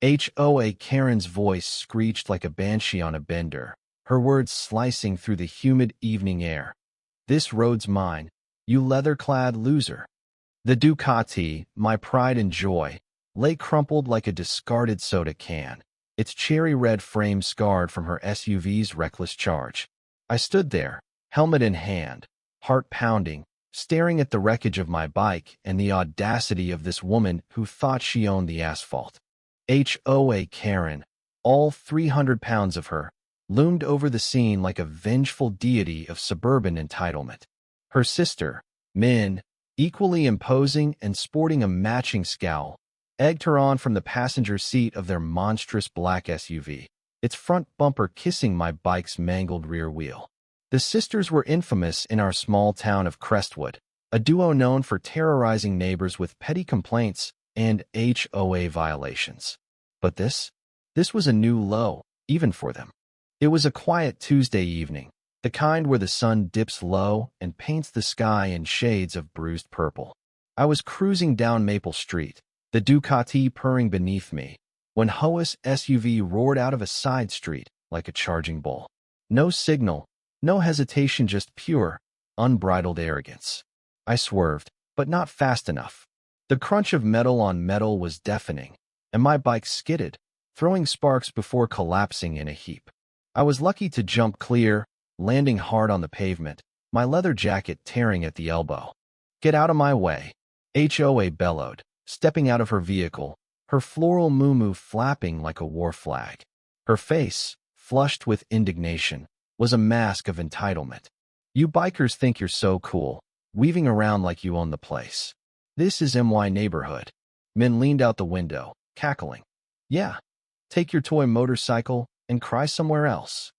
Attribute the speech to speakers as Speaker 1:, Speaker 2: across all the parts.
Speaker 1: HOA Karen's voice screeched like a banshee on a bender, her words slicing through the humid evening air. This road's mine, you leather-clad loser. The Ducati, my pride and joy, lay crumpled like a discarded soda can, its cherry-red frame scarred from her SUV's reckless charge. I stood there, helmet in hand, heart pounding, staring at the wreckage of my bike and the audacity of this woman who thought she owned the asphalt. HOA Karen, all 300 pounds of her, loomed over the scene like a vengeful deity of suburban entitlement. Her sister, Min, equally imposing and sporting a matching scowl, egged her on from the passenger seat of their monstrous black SUV, its front bumper kissing my bike's mangled rear wheel. The sisters were infamous in our small town of Crestwood, a duo known for terrorizing neighbors with petty complaints and HOA violations. But this was a new low, even for them. It was a quiet Tuesday evening, the kind where the sun dips low and paints the sky in shades of bruised purple. I was cruising down Maple Street, the Ducati purring beneath me, when HOA's SUV roared out of a side street like a charging bull. No signal, no hesitation, just pure, unbridled arrogance. I swerved, but not fast enough. The crunch of metal on metal was deafening, and my bike skidded, throwing sparks before collapsing in a heap. I was lucky to jump clear, landing hard on the pavement, my leather jacket tearing at the elbow. "Get out of my way," HOA bellowed, stepping out of her vehicle, her floral muumuu flapping like a war flag. Her face, flushed with indignation, was a mask of entitlement. "You bikers think you're so cool, weaving around like you own the place. This is my neighborhood." Min leaned out the window, cackling. "Yeah, take your toy motorcycle and cry somewhere else."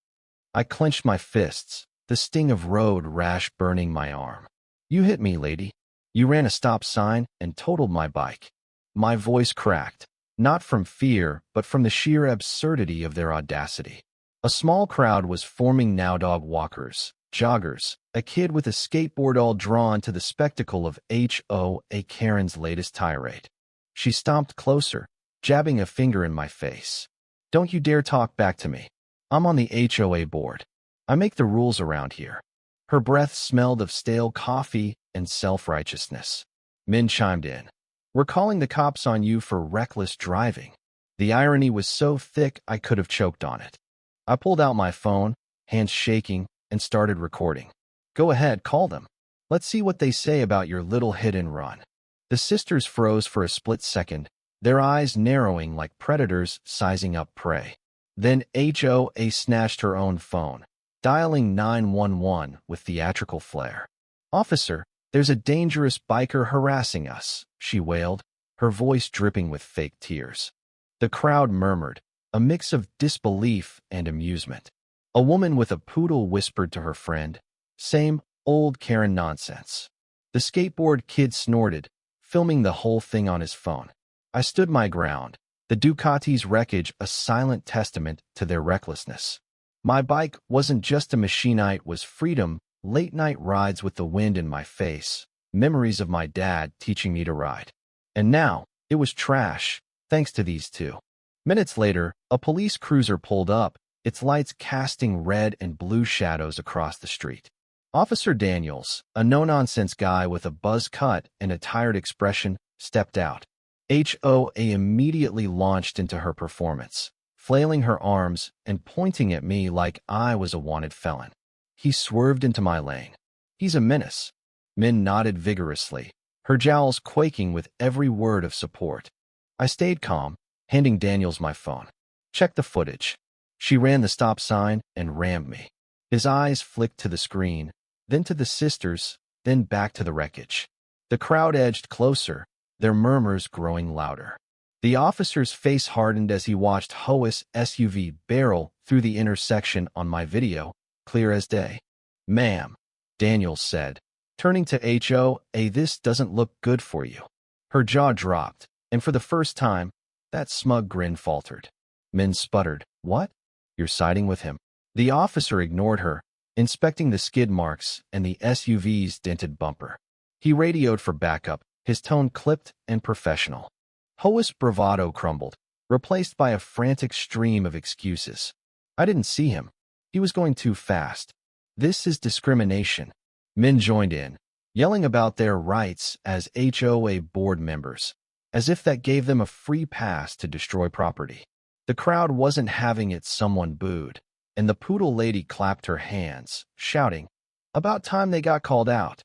Speaker 1: I clenched my fists, the sting of road rash burning my arm. "You hit me, lady. You ran a stop sign and totaled my bike." My voice cracked, not from fear, but from the sheer absurdity of their audacity. A small crowd was forming now, dog walkers, joggers, a kid with a skateboard, all drawn to the spectacle of HOA Karen's latest tirade. She stomped closer, jabbing a finger in my face. "Don't you dare talk back to me. I'm on the HOA board. I make the rules around here." Her breath smelled of stale coffee and self-righteousness. Min chimed in. "We're calling the cops on you for reckless driving." The irony was so thick I could have choked on it. I pulled out my phone, hands shaking, and started recording. "Go ahead, call them. Let's see what they say about your little hit and run." The sisters froze for a split second, their eyes narrowing like predators sizing up prey. Then HOA snatched her own phone, dialing 911 with theatrical flair. "Officer, there's a dangerous biker harassing us," she wailed, her voice dripping with fake tears. The crowd murmured, a mix of disbelief and amusement. A woman with a poodle whispered to her friend, "Same old Karen nonsense." The skateboard kid snorted, filming the whole thing on his phone. I stood my ground, the Ducati's wreckage a silent testament to their recklessness. My bike wasn't just a machine, it was freedom, late-night rides with the wind in my face, memories of my dad teaching me to ride. And now, it was trash, thanks to these two. Minutes later, a police cruiser pulled up, its lights casting red and blue shadows across the street. Officer Daniels, a no-nonsense guy with a buzz cut and a tired expression, stepped out. HOA immediately launched into her performance, flailing her arms and pointing at me like I was a wanted felon. He swerved into my lane. "He's a menace." Min nodded vigorously, her jowls quaking with every word of support. I stayed calm, handing Daniels my phone. "Check the footage." She ran the stop sign and rammed me. His eyes flicked to the screen, then to the sisters, then back to the wreckage. The crowd edged closer, their murmurs growing louder. The officer's face hardened as he watched HOA's SUV barrel through the intersection on my video, clear as day. "Ma'am," Daniels said, turning to HOA, "this doesn't look good for you." Her jaw dropped, and for the first time, that smug grin faltered. Min sputtered, "What? You're siding with him?" The officer ignored her, inspecting the skid marks and the SUV's dented bumper. He radioed for backup, his tone clipped and professional. HOA's bravado crumbled. replaced by a frantic stream of excuses. I didn't see him. He was going too fast. This is discrimination. Men joined in, yelling about their rights as HOA board members, as if that gave them a free pass to destroy property. The crowd wasn't having it. Someone booed, and the poodle lady clapped her hands, shouting, "About time they got called out."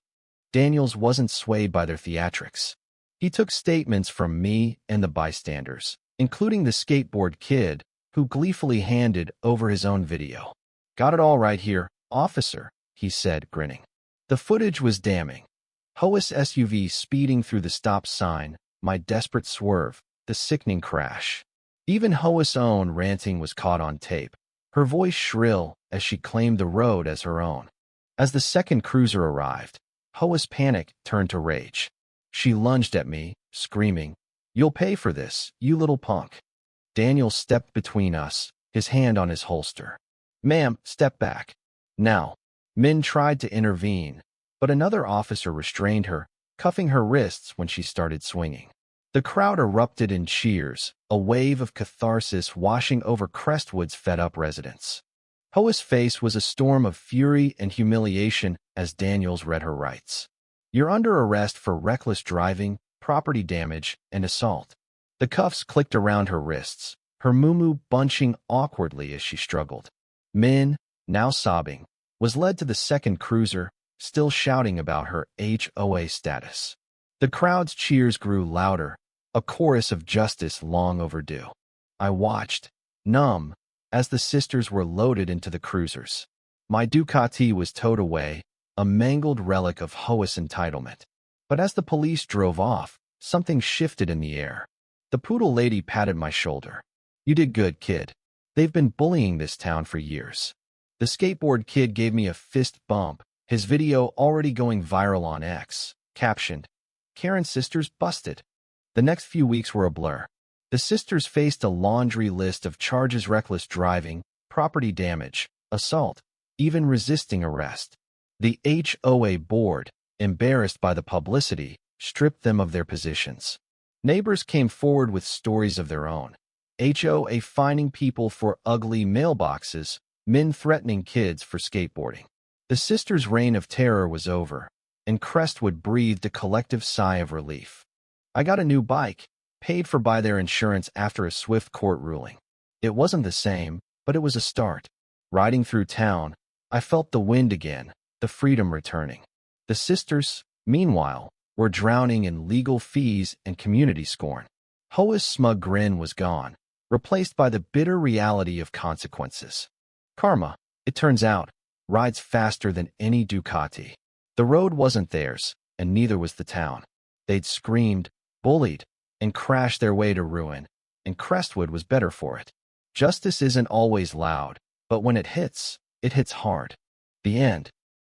Speaker 1: Daniels wasn't swayed by their theatrics. He took statements from me and the bystanders, including the skateboard kid, who gleefully handed over his own video. "Got it all right here, officer," he said, grinning. The footage was damning. HOA's SUV speeding through the stop sign, my desperate swerve, the sickening crash. Even HOA's own ranting was caught on tape, her voice shrill as she claimed the road as her own. As the second cruiser arrived, HOA's panic turned to rage. She lunged at me, screaming, "You'll pay for this, you little punk." Daniel stepped between us, his hand on his holster. "Ma'am, step back." Now, Min tried to intervene, but another officer restrained her, cuffing her wrists when she started swinging. The crowd erupted in cheers, a wave of catharsis washing over Crestwood's fed-up residents. HOA's face was a storm of fury and humiliation as Daniels read her rights. "You're under arrest for reckless driving, property damage, and assault." The cuffs clicked around her wrists, her muumuu bunching awkwardly as she struggled. Min, now sobbing, was led to the second cruiser, still shouting about her HOA status. The crowd's cheers grew louder, a chorus of justice long overdue. I watched, numb, as the sisters were loaded into the cruisers. My Ducati was towed away, a mangled relic of HOA's entitlement. But as the police drove off, something shifted in the air. The poodle lady patted my shoulder. "You did good, kid. They've been bullying this town for years." The skateboard kid gave me a fist bump, his video already going viral on X, captioned, "Karen's sisters busted." The next few weeks were a blur. The sisters faced a laundry list of charges: reckless driving, property damage, assault, even resisting arrest. The HOA board, embarrassed by the publicity, stripped them of their positions. Neighbors came forward with stories of their own. HOA fining people for ugly mailboxes, men threatening kids for skateboarding. The sisters' reign of terror was over, and Crestwood breathed a collective sigh of relief. I got a new bike, paid for by their insurance after a swift court ruling. It wasn't the same, but it was a start. Riding through town, I felt the wind again, the freedom returning. The sisters, meanwhile, were drowning in legal fees and community scorn. HOA's smug grin was gone, replaced by the bitter reality of consequences. Karma, it turns out, rides faster than any Ducati. The road wasn't theirs, and neither was the town. They'd screamed, bullied, and crashed their way to ruin, and Crestwood was better for it. Justice isn't always loud, but when it hits hard. The end.